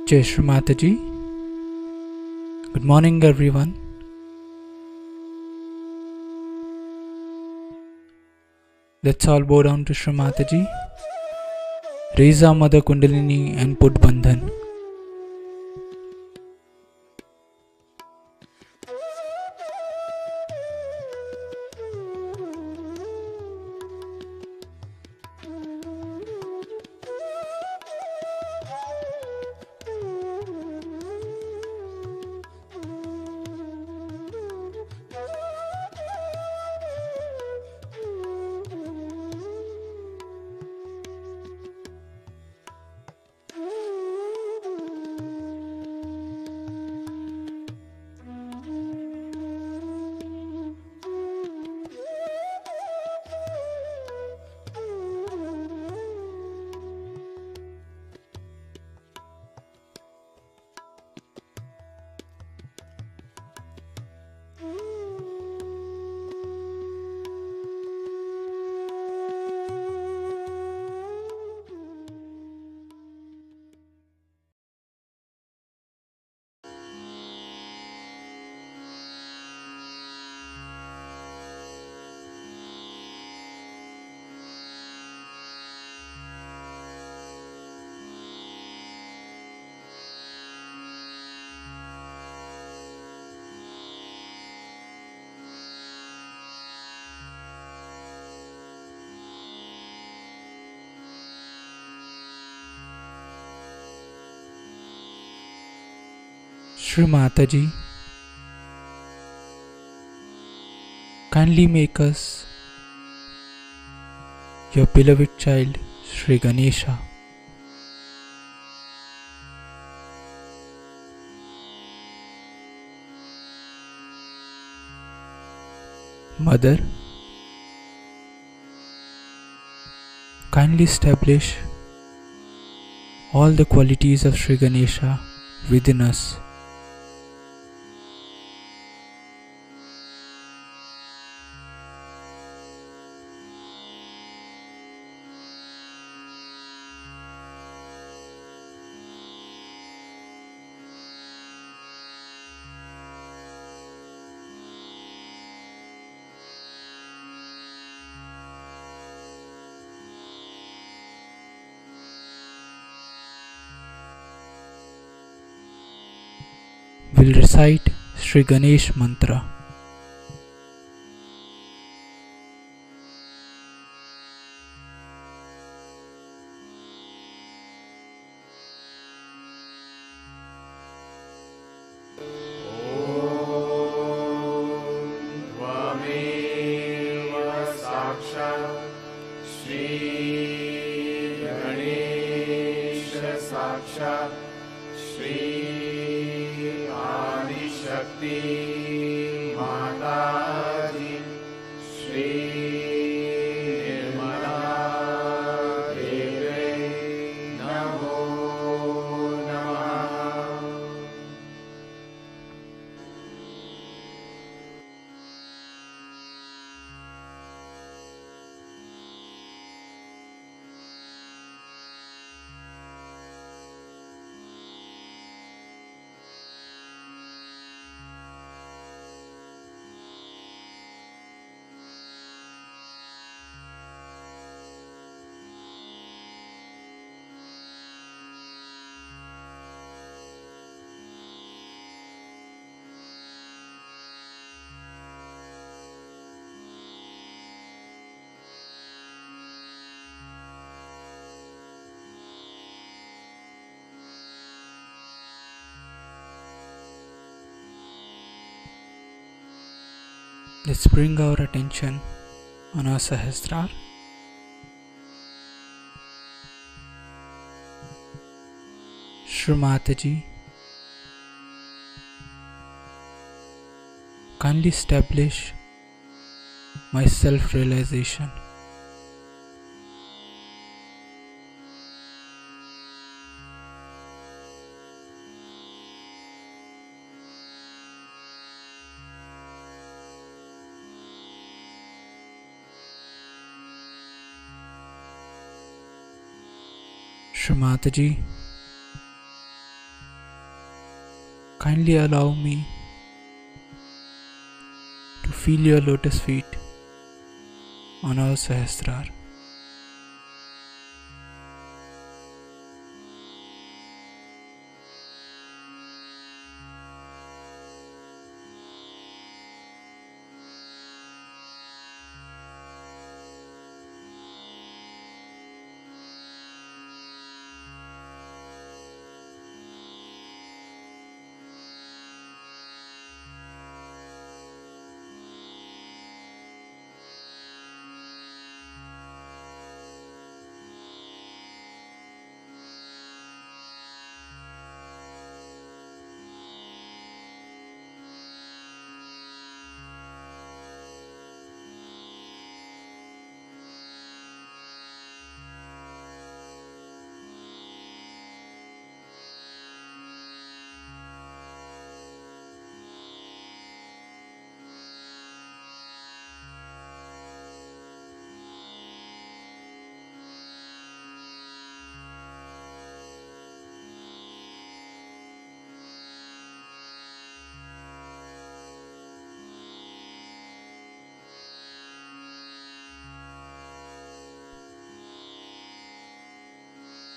Jai Shri Mataji. Good morning, everyone. Let's all bow down to Shri Mataji. Raise our Mother Kundalini and put Bandhan. Shri Mataji, kindly make us your beloved child, Shri Ganesha. Mother, kindly establish all the qualities of Shri Ganesha within us. We'll recite Shri Ganesh Mantra. Let's bring our attention on our Sahasrara. Shri Mataji, kindly establish my self-realization. Shri Mataji, kindly allow me to feel your lotus feet on our Sahasrar.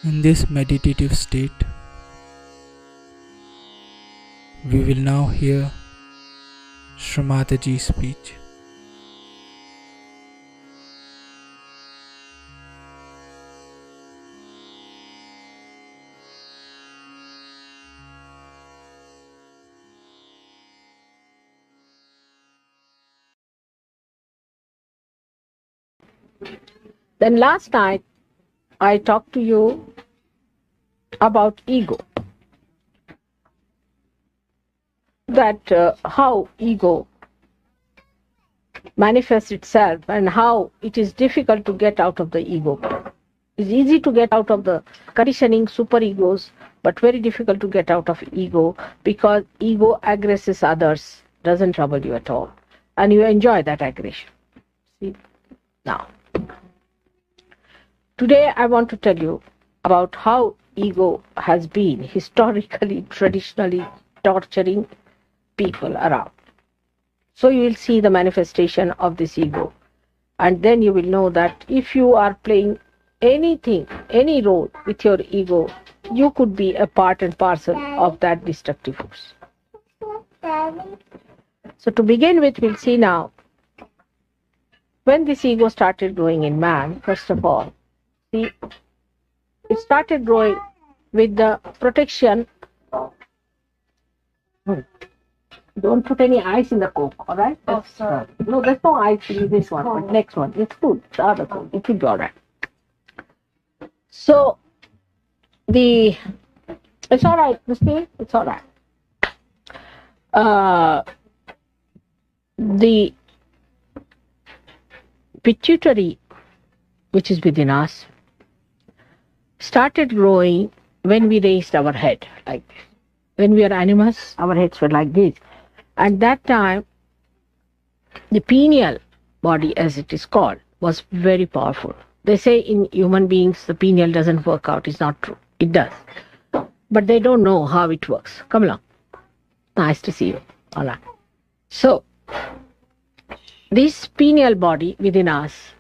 In this meditative state, we will now hear Shri Mataji's speech. Then last night, I talked to you about ego. That how ego manifests itself and how it is difficult to get out of the ego. It's easy to get out of the conditioning superegos, but very difficult to get out of ego because ego aggresses others, doesn't trouble you at all. And you enjoy that aggression. See? Now, today I want to tell you about how ego has been historically, traditionally torturing people around. So you will see the manifestation of this ego, and then you will know that if you are playing anything, any role with your ego, you could be a part and parcel of that destructive force. So to begin with, we'll see now, when this ego started growing in man, first of all, see, it started growing with the protection. Don't put any ice in the Coke, all right? Oh, sorry. No, there's no ice in this one, but next one. It's good. The other Coke. It will be all right. So, it's all right, Christine. It's all right. The pituitary, which is within us, started growing when we raised our head like this. When we are animals, our heads were like this. At that time, the pineal body, as it is called, was very powerful. They say in human beings, the pineal doesn't work out. It's not true. It does. But they don't know how it works. Come along. Nice to see you. All right. So, this pineal body within us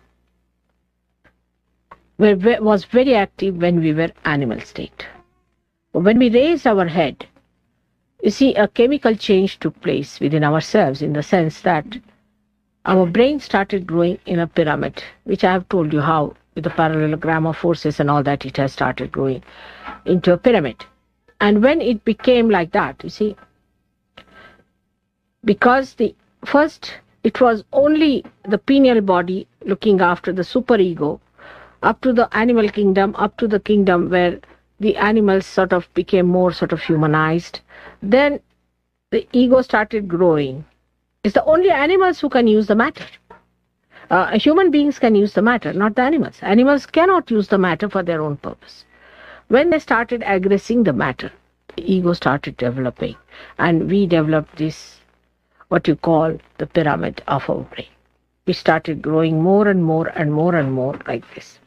was very active when we were animal state. But when we raised our head, you see, a chemical change took place within ourselves in the sense that our brain started growing in a pyramid, which I have told you how, with the parallelogram of forces and all that, it has started growing into a pyramid. And when it became like that, you see, because it was only the pineal body looking after the superego, up to the animal kingdom, up to the kingdom where the animals sort of became more sort of humanized. Then the ego started growing. It's the only animals who can use the matter. Human beings can use the matter, not the animals. Animals cannot use the matter for their own purpose. When they started aggressing the matter, the ego started developing, and we developed this, what you call the pyramid of our brain. We started growing more and more and more and more like this.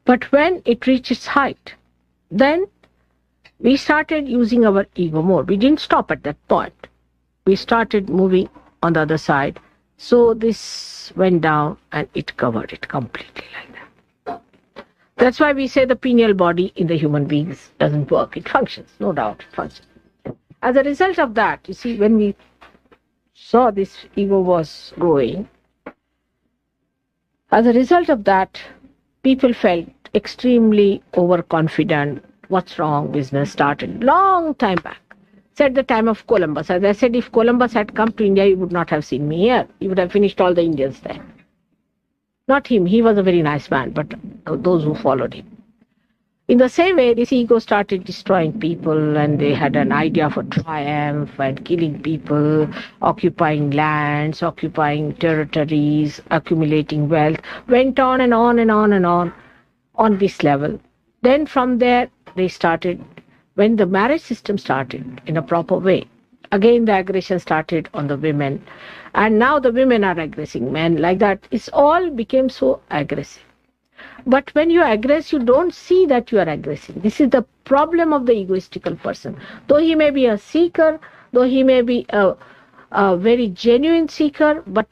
But when it reached its height, then we started using our ego more. We didn't stop at that point. We started moving on the other side. So this went down and it covered it completely like that. That's why we say the pineal body in the human beings doesn't work. It functions, no doubt it functions. As a result of that, you see, when we saw this ego was growing, as a result of that, people felt extremely overconfident. What's wrong? Business started long time back. It's at the time of Columbus. As I said, if Columbus had come to India, he would not have seen me here. He would have finished all the Indians there. Not him. He was a very nice man, but those who followed him. In the same way, this ego started destroying people, and they had an idea for triumph and killing people, occupying lands, occupying territories, accumulating wealth, went on and on and on and on this level. Then from there, they started, when the marriage system started in a proper way, again the aggression started on the women, and now the women are aggressing men like that. It's all became so aggressive. But when you aggress, you don't see that you are aggressing. This is the problem of the egoistical person. Though he may be a seeker, though he may be a very genuine seeker, but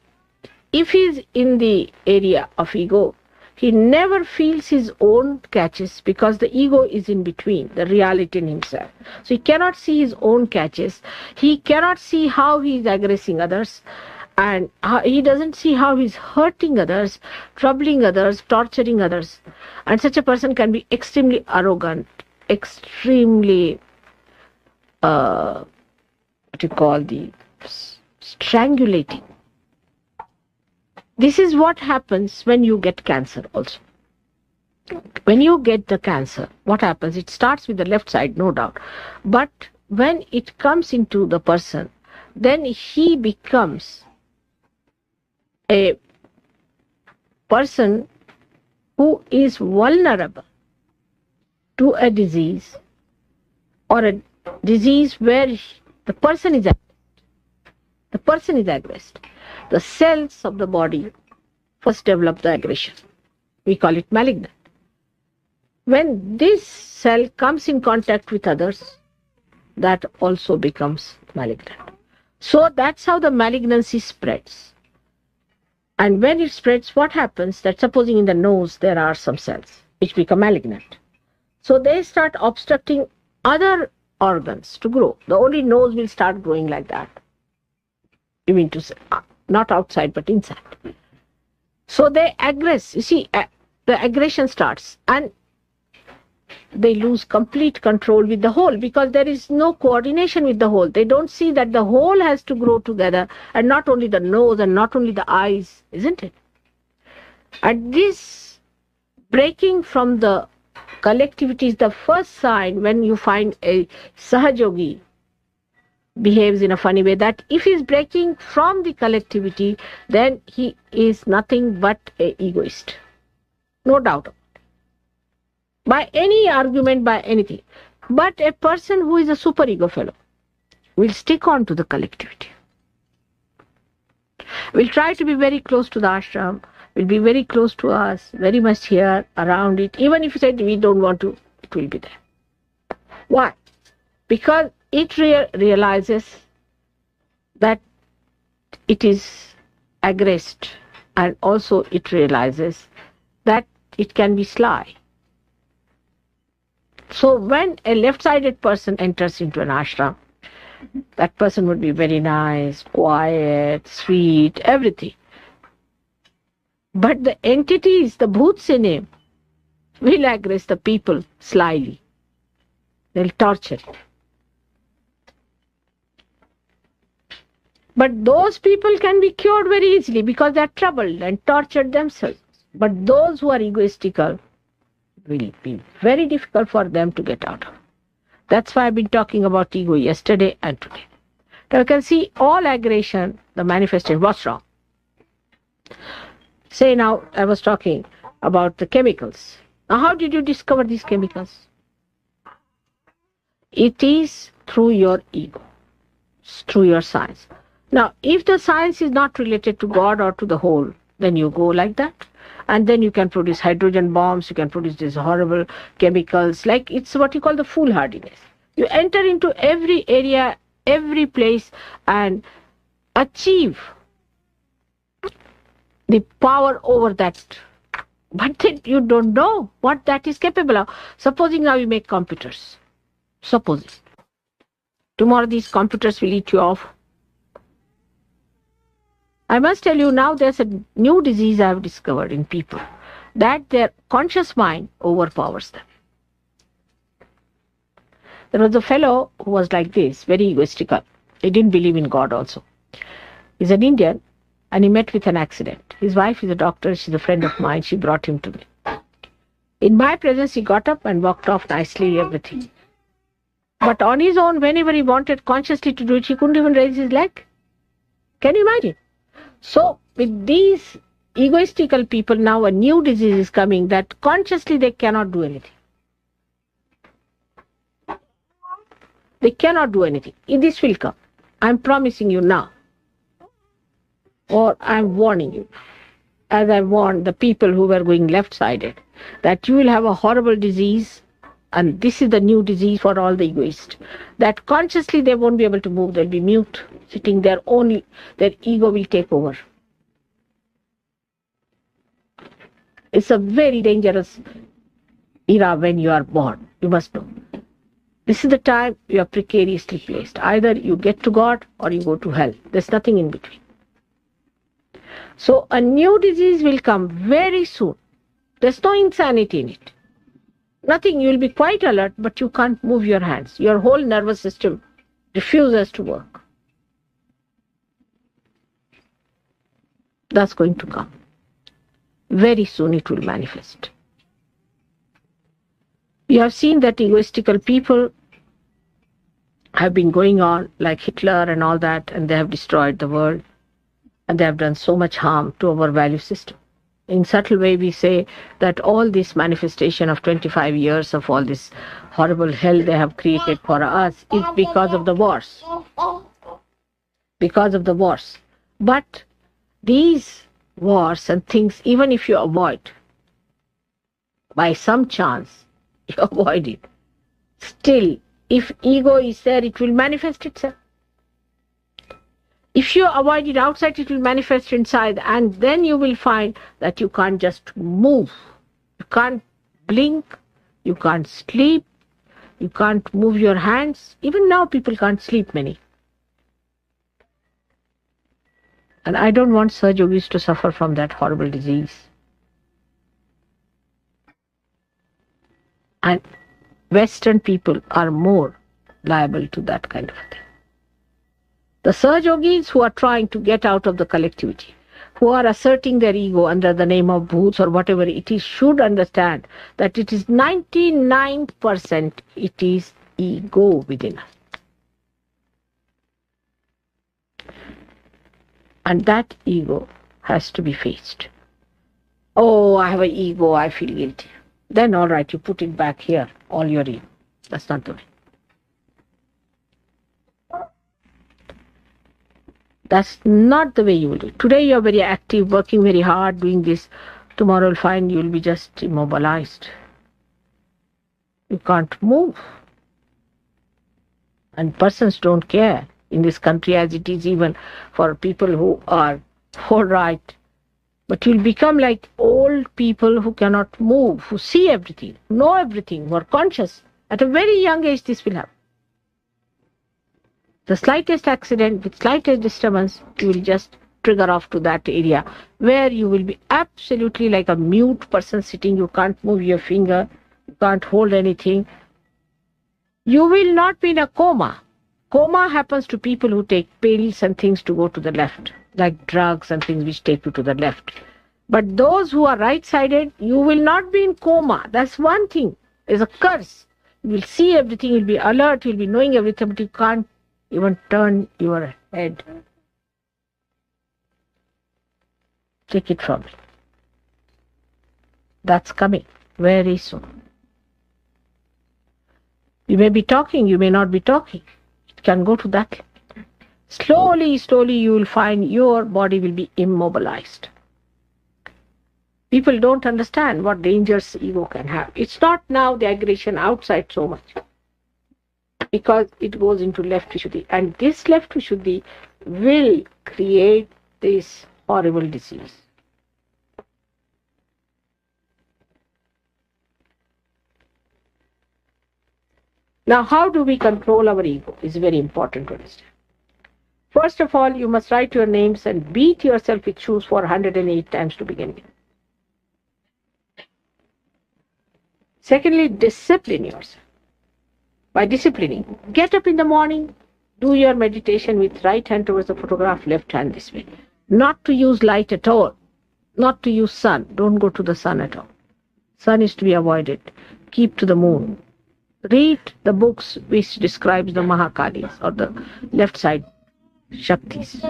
if he is in the area of ego, he never feels his own catches because the ego is in between, the reality in himself. So he cannot see his own catches. He cannot see how he is aggressing others. And he doesn't see how he's hurting others, troubling others, torturing others. And such a person can be extremely arrogant, extremely, strangulating. This is what happens when you get cancer also. When you get the cancer, what happens? It starts with the left side, no doubt. But when it comes into the person, then he becomes a person who is vulnerable to a disease, or a disease where the person is aggressed. The cells of the body first develop the aggression. We call it malignant. When this cell comes in contact with others, that also becomes malignant. So that's how the malignancy spreads. And when it spreads, what happens? That supposing in the nose there are some cells which become malignant. So they start obstructing other organs to grow. The only nose will start growing like that. You mean to say, not outside but inside. So they aggress. You see, the aggression starts and they lose complete control with the whole because there is no coordination with the whole. They don't see that the whole has to grow together, and not only the nose and not only the eyes, isn't it? And this breaking from the collectivity is the first sign when you find a Sahajogi behaves in a funny way, that if he is breaking from the collectivity, then he is nothing but an egoist. No doubt about it. By any argument, by anything. But a person who is a superego fellow will stick on to the collectivity. Will try to be very close to the ashram, will be very close to us, very much here, around it. Even if you said we don't want to, it will be there. Why? Because it realizes that it is aggressed, and also it realizes that it can be sly. So when a left-sided person enters into an ashram, that person would be very nice, quiet, sweet, everything. But the entities, the bhoots in him, will aggress the people slyly. They'll torture. But those people can be cured very easily because they are troubled and tortured themselves. But those who are egoistical, will be very difficult for them to get out of. That's why I've been talking about ego yesterday and today. Now you can see all aggression, the manifestation. What's wrong? Say now, I was talking about the chemicals. Now how did you discover these chemicals? It is through your ego, it's through your science. Now, if the science is not related to God or to the whole, then you go like that. And then you can produce hydrogen bombs, you can produce these horrible chemicals, like it's what you call the foolhardiness. You enter into every area, every place, and achieve the power over that. But then you don't know what that is capable of. Supposing now you make computers. Supposing. Tomorrow these computers will eat you off. I must tell you now there's a new disease I have discovered in people, that their conscious mind overpowers them. There was a fellow who was like this, very egoistical. He didn't believe in God also. He's an Indian and he met with an accident. His wife is a doctor, she's a friend of mine, she brought him to me. In my presence, he got up and walked off nicely, everything. But on his own, whenever he wanted consciously to do it, he couldn't even raise his leg. Can you imagine? So, with these egoistical people, now a new disease is coming that consciously they cannot do anything. They cannot do anything. This will come. I'm promising you now. Or I'm warning you, as I warned the people who were going left-sided, that you will have a horrible disease, and this is the new disease for all the egoists, that consciously they won't be able to move, they'll be mute, sitting there only, their ego will take over. It's a very dangerous era when you are born, you must know. This is the time you are precariously placed. Either you get to God or you go to hell. There's nothing in between. So a new disease will come very soon. There's no insanity in it. Nothing, you'll be quite alert, but you can't move your hands. Your whole nervous system refuses to work. That's going to come. Very soon it will manifest. You have seen that egoistical people have been going on like Hitler and all that, and they have destroyed the world. And they have done so much harm to our value system. In subtle way, we say that all this manifestation of 25 years of all this horrible hell they have created for us is because of the wars. Because of the wars. But these wars and things, even if you avoid, by some chance, you avoid it, still, if ego is there, it will manifest itself. If you avoid it outside, it will manifest inside, and then you will find that you can't just move. You can't blink, you can't sleep, you can't move your hands. Even now people can't sleep, many. And I don't want Saj Yogis to suffer from that horrible disease. And Western people are more liable to that kind of a thing. The Saj Yogis who are trying to get out of the collectivity, who are asserting their ego under the name of bhoots or whatever it is, should understand that it is 99% it is ego within us. And that ego has to be faced. Oh, I have an ego, I feel guilty. Then all right, you put it back here, all your ego. That's not the way. That's not the way you will do it. Today you are very active, working very hard, doing this. Tomorrow you'll find you'll be just immobilized. You can't move. And persons don't care in this country, as it is even for people who are all right. But you'll become like old people who cannot move, who see everything, know everything, who are conscious. At a very young age this will happen. The slightest accident, with slightest disturbance, you will just trigger off to that area where you will be absolutely like a mute person sitting. You can't move your finger, you can't hold anything. You will not be in a coma. Coma happens to people who take pills and things to go to the left, like drugs and things which take you to the left. But those who are right-sided, you will not be in coma. That's one thing. It's a curse. You will see everything, you'll be alert, you'll be knowing everything, but you can't even turn your head. Take it from me. That's coming very soon. You may be talking, you may not be talking. It can go to that. Slowly, slowly you will find your body will be immobilized. People don't understand what dangers ego can have. It's not now the aggression outside so much. because it goes into left Vishuddhi. And this left Vishuddhi will create this horrible disease. Now, how do we control our ego is very important to understand. First of all, you must write your names and beat yourself with shoes for 108 times to begin with. Secondly, discipline yourself. By disciplining, get up in the morning, do your meditation with right hand towards the photograph, left hand this way. Not to use light at all. Not to use sun. Don't go to the sun at all. Sun is to be avoided. Keep to the moon. Read the books which describes the Mahakalis or the left side Shaktis.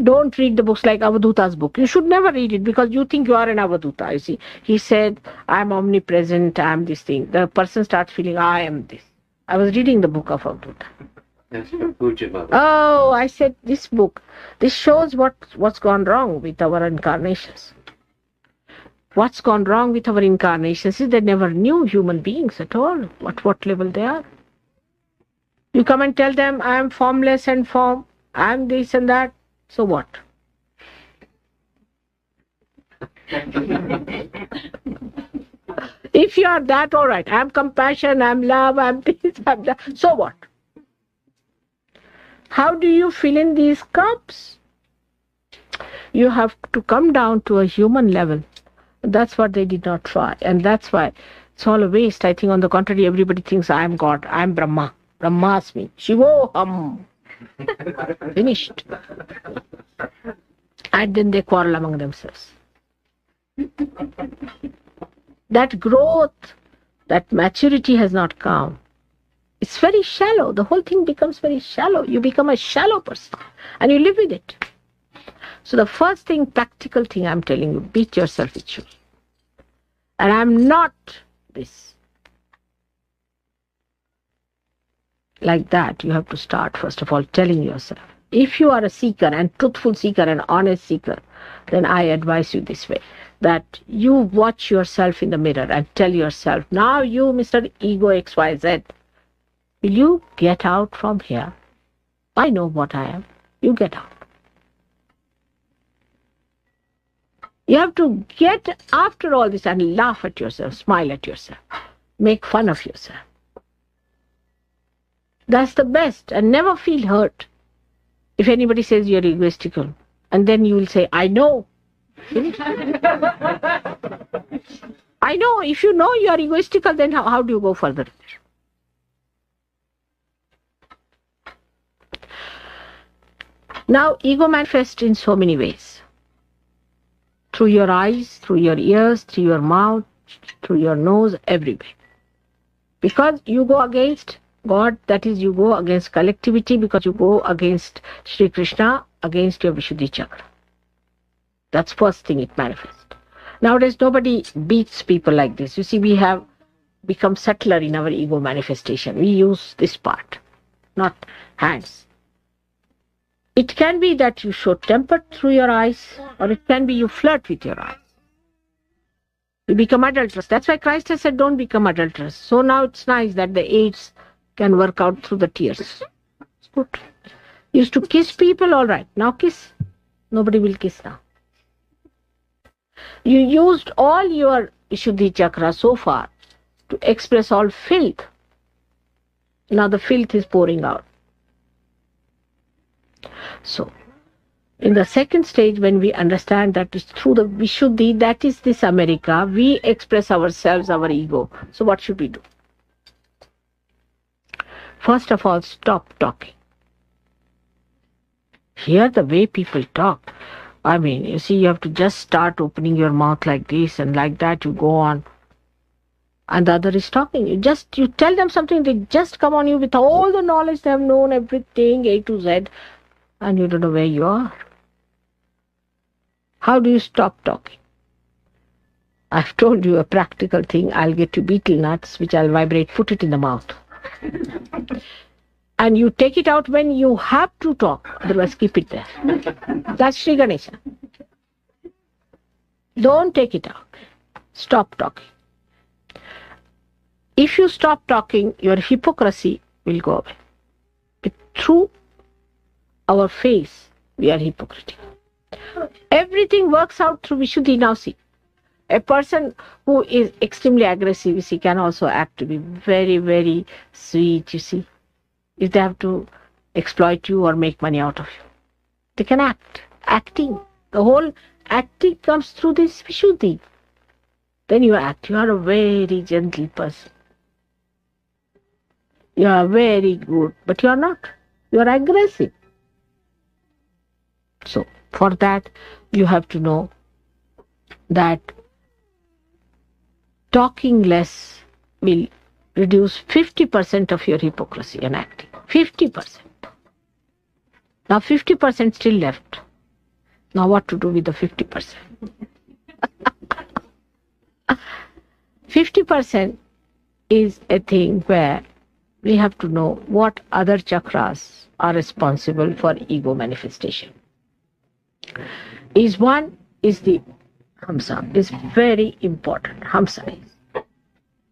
Don't read the books like Avadhuta's book. You should never read it because you think you are an Avadhuta. You see, he said, I am omnipresent, I am this thing. The person starts feeling, I am this. I was reading the book of Avadhuta. Oh, I said, this book, this shows what's gone wrong with our incarnations. What's gone wrong with our incarnations is they never knew human beings at all, what level they are. You come and tell them, I am formless and form, I am this and that. So what? If you are that, all right. I am compassion, I am love, I am this, I am that. So what? How do you fill in these cups? You have to come down to a human level. That's what they did not try. And that's why it's all a waste. I think on the contrary, everybody thinks I am God, I am Brahma. Brahmasmi. Shivoham. Finished. And then they quarrel among themselves. That growth, that maturity has not come. It's very shallow. The whole thing becomes very shallow. You become a shallow person and you live with it. So the first thing, practical thing I'm telling you, beat yourself with shoes. And I'm not this. Like that, you have to start, first of all, telling yourself. If you are a seeker and truthful seeker and honest seeker, then I advise you this way, that you watch yourself in the mirror and tell yourself, now you, Mr. Ego XYZ, will you get out from here? I know what I am. You get out. You have to get after all this and laugh at yourself, smile at yourself, make fun of yourself. That's the best, and never feel hurt if anybody says you're egoistical. And then you will say, I know. I know. If you know you are egoistical, then how do you go further? Now, ego manifests in so many ways. Through your eyes, through your ears, through your mouth, through your nose, everywhere. Because you go against God, that is, you go against collectivity, because you go against Sri Krishna, against your Vishuddhi Chakra. That's first thing it manifests. Nowadays, nobody beats people like this. You see, we have become subtler in our ego manifestation. We use this part, not hands. It can be that you show temper through your eyes, or it can be you flirt with your eyes. You become adulterous. That's why Christ has said, don't become adulterous. So now it's nice that the AIDS can work out through the tears. It's good. Used to kiss people, all right. Now kiss. Nobody will kiss now. You used all your Vishuddhi Chakra so far to express all filth. Now the filth is pouring out. So, in the second stage, when we understand that it's through the Vishuddhi, that is this America, we express ourselves, our ego. So what should we do? First of all, stop talking. Hear the way people talk. I mean, you see, you have to just start opening your mouth like this, and like that you go on. And the other is talking. You tell them something, they just come on you with all the knowledge, they have known everything, A to Z, and you don't know where you are. How do you stop talking? I've told you a practical thing. I'll get you betel nuts, which I'll vibrate, put it in the mouth. And you take it out when you have to talk, otherwise keep it there. That's Sri Ganesha. Don't take it out. Stop talking. If you stop talking, your hypocrisy will go away. But through our face, we are hypocritical. Everything works out through Vishuddhi. Now see, a person who is extremely aggressive, you see, can also act to be very, very sweet, you see. If they have to exploit you or make money out of you, they can act. Acting. The whole acting comes through this Vishuddhi. Then you act. You are a very gentle person. You are very good, but you are not. You are aggressive. So, for that, you have to know that talking less will reduce 50% of your hypocrisy and acting. 50%. Now 50% still left. Now what to do with the 50%? 50% is a thing where we have to know what other chakras are responsible for ego manifestation. One is the Hamsa, is very important. Hamsa is.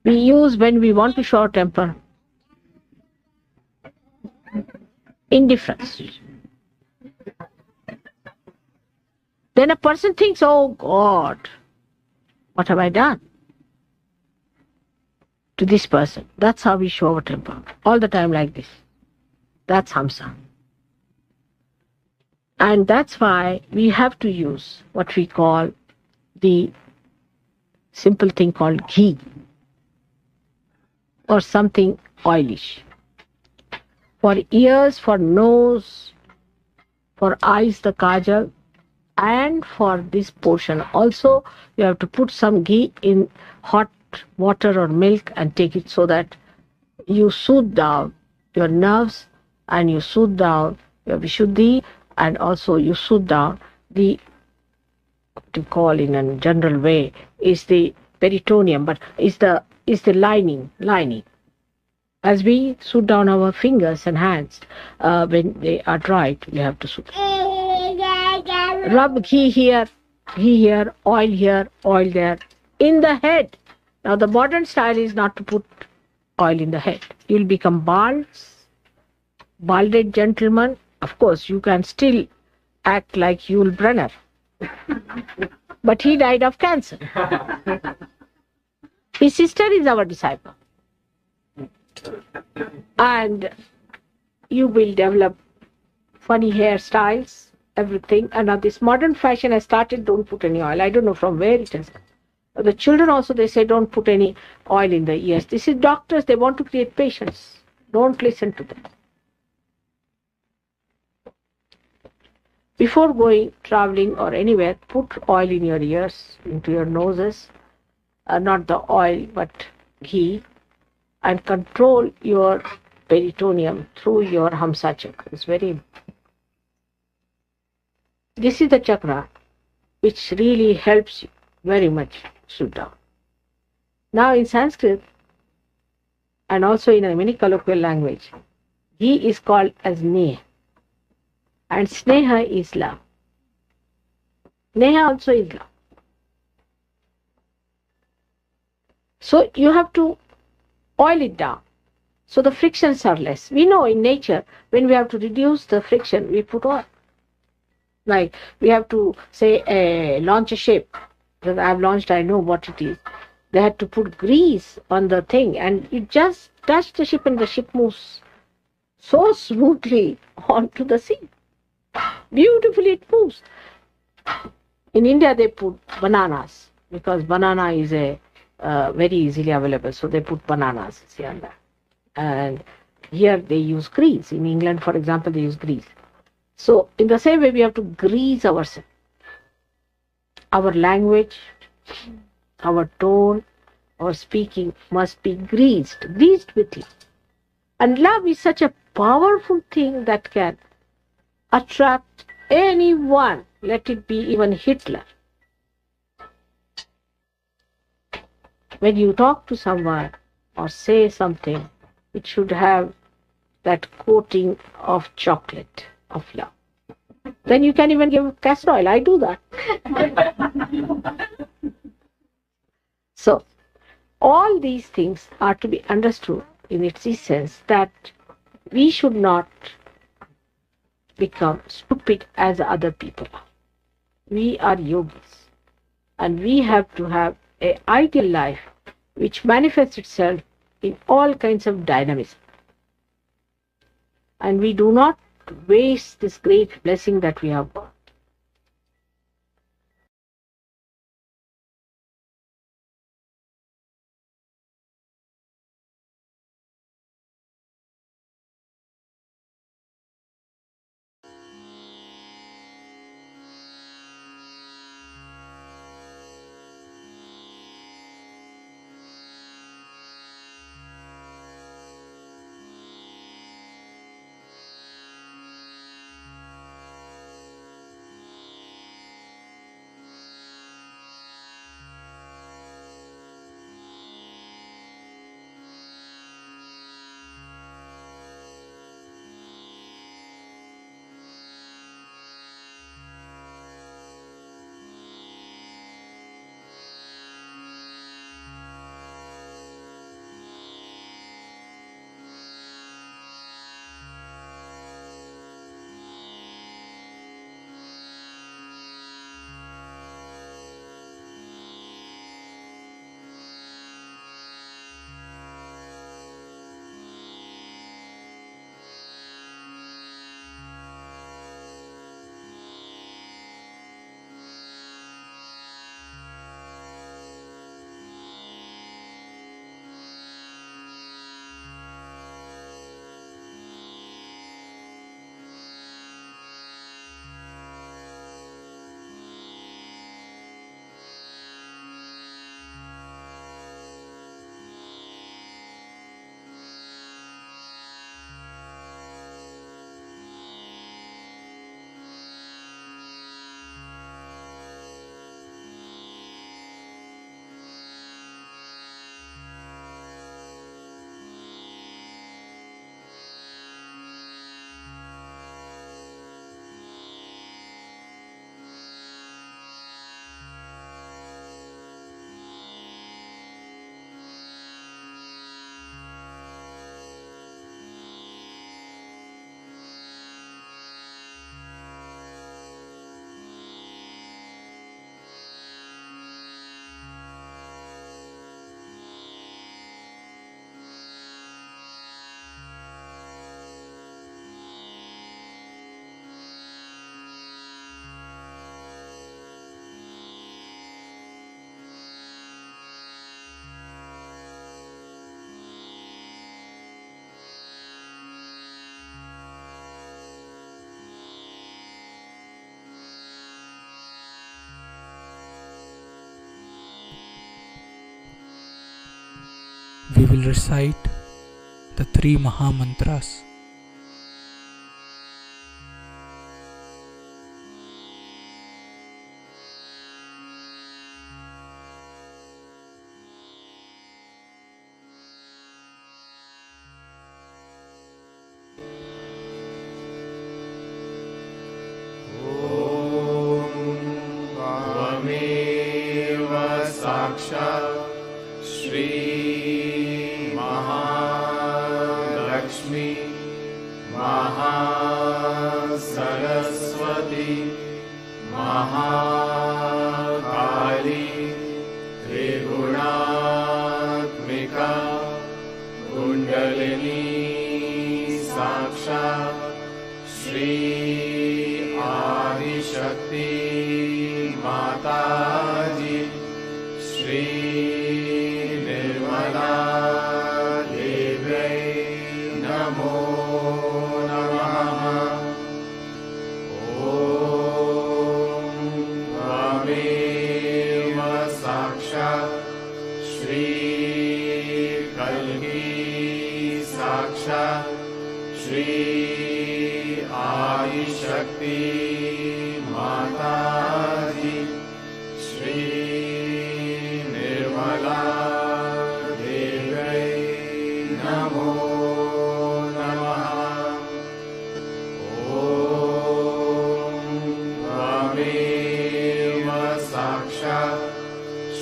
We use when we want to show our temper. Indifference. Then a person thinks, oh God, what have I done to this person? That's how we show our temper. All the time like this. That's Hamsa. And that's why we have to use what we call the simple thing called ghee or something oilish. For ears, for nose, for eyes, the kajal, and for this portion also you have to put some ghee in hot water or milk and take it so that you soothe down your nerves and you soothe down your Vishuddhi and also you soothe down the, to call in a general way, is the peritoneum, but is the lining. As we soothe down our fingers and hands when they are dried, we have to soothe. Rub ghee here, oil there, in the head. Now the modern style is not to put oil in the head. You'll become balded gentleman. Of course, you can still act like Yul Brynner. But he died of cancer. His sister is our disciple. And you will develop funny hairstyles, everything. And now this modern fashion has started, don't put any oil. I don't know from where it has. The children also, they say don't put any oil in the ears. This is doctors, they want to create patients. Don't listen to them. Before going, traveling or anywhere, put oil in your ears, into your noses. Not the oil, but ghee. And control your peritoneum through your Hamsa chakra. It's very important. This is the chakra which really helps you very much sit down. Now in Sanskrit and also in a many colloquial language, ghee is called as Neh. And Sneha is love. Neha also is love. So you have to oil it down. So the frictions are less. We know in nature, when we have to reduce the friction, we put oil. Like we have to say launch a ship. Because I have launched, I know what it is. They had to put grease on the thing and you just touch the ship and the ship moves so smoothly onto the sea. Beautifully it moves. In India they put bananas because banana is a very easily available. So they put bananas, see on that. And here they use grease. In England, for example, they use grease. So in the same way, we have to grease ourselves. Our language, our tone, our speaking must be greased with love. And love is such a powerful thing that can attract anyone, let it be even Hitler. When you talk to someone or say something, it should have that coating of chocolate, of love. Then you can even give castor oil. I do that. So, All these things are to be understood in its essence, that we should not become stupid as other people are. We are yogis, and we have to have an ideal life which manifests itself in all kinds of dynamism. And we do not waste this great blessing that we have got. We will recite the three Maha Mantras.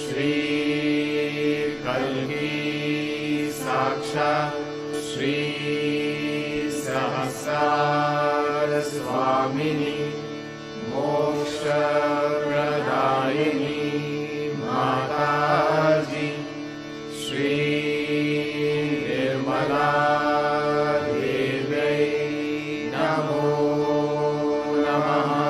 Shri Kalgi Brahmini Moksha Pradayini Mataji Sri Nirmala Devi Namo Namaha.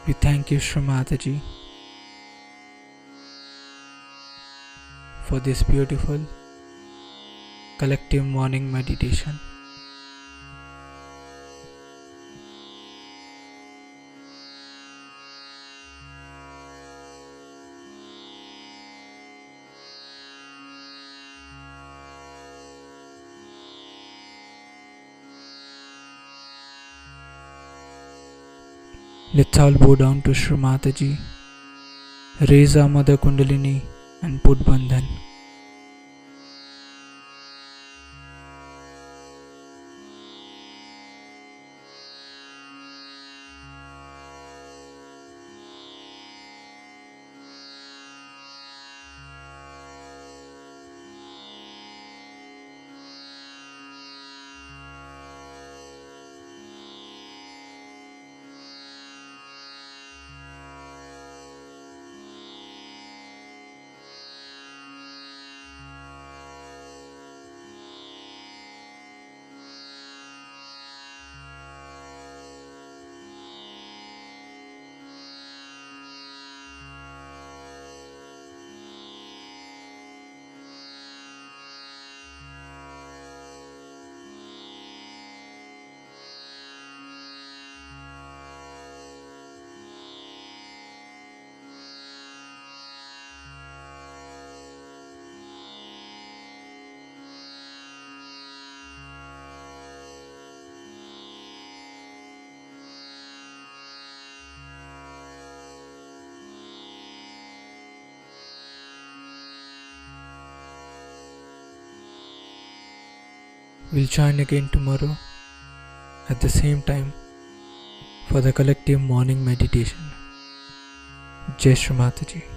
We thank you, Shri Mataji, for this beautiful collective morning meditation. Let's all bow down to Shri Mataji, raise our Mother Kundalini and put Bandhan. We'll join again tomorrow at the same time for the collective morning meditation. Jai Shri Mataji.